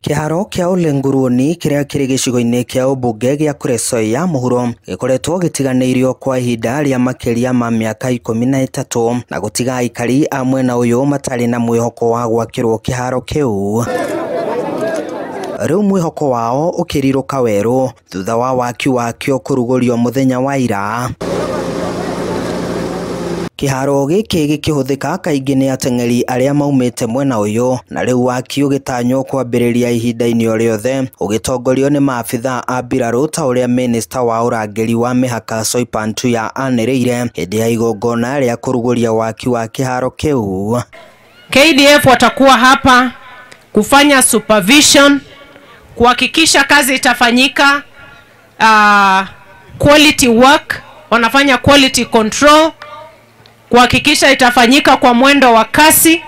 Kiharo kia Olenguruoni kiria kiri gicigo-ini kia ubunge gia Kuresoi ya muhuro gikoretwo gitiganiirio kwa ihinda ria makiria ma miaka 13 na gutiga aikari a mwena uyu matari na mwihoko wa gwakirwo kiharo kiu. Riu mwihoko wao ukiriruka weru thutha wa waki wakio kurugurio muthenya wa ira. Kiharo giki gikihuthika kaingi ni ateng'eri aria maumite mwena uyu na riu waki ugitanywo kwambiriria ihinda-ini o riothe ugitongorio ni maabitha a mbiraru ta uria minista wa urangiri wa mihaka Soipan Tuya aniriire hindi ya igongona ria kuruguria waki wa kiharo kiu. KDF watakuwa hapa kufanya supervision, kuhakikisha kazi itafanyika, quality work, wanafanya quality control, kuhakikisha itafanyika kwa mwendo wa kasi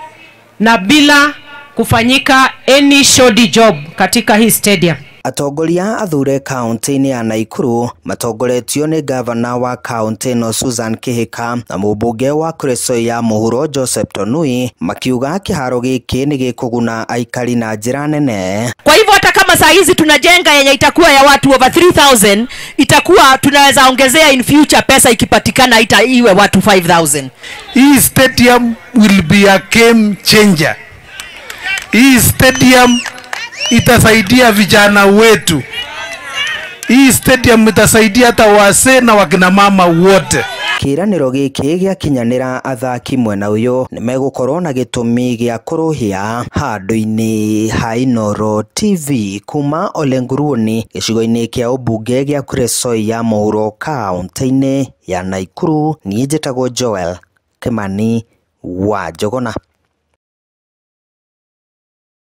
na bila kufanyika any shoddy job katika hii stadium. Atongoria athure kaunti-ini ya Naikuru matongoretio ni gavana wa kaunti no Susan Kihika na mubunge wa Kuresoi ya muhuro Joseph Tonui makiuga kiharo giki ni gikuguna aikari na njira nene. Kwa hivyo hata kama saa hizi tunajenga yenye itakuwa ya watu over 3000 itakuwa tunaweza ongezea in future pesa ikipatikana iwe watu 5000. Hii stadium will be a game changer. Hii stadium itasaidia vijana wetu. Hii stadium itasaidia hata wazee na wakina mama wote. Kiraniro giki giakinyanira athaki mwena uyu ni megukorwo na gitumi gia kuruhia handu-ini ha Inooro TV kuma Olenguruoni gicigo-ini kia ubunge gia Kuresoi ya muhuro kaunti-ini ya Naikuru. Ni njitagwo Joel Kimani wa Njogona.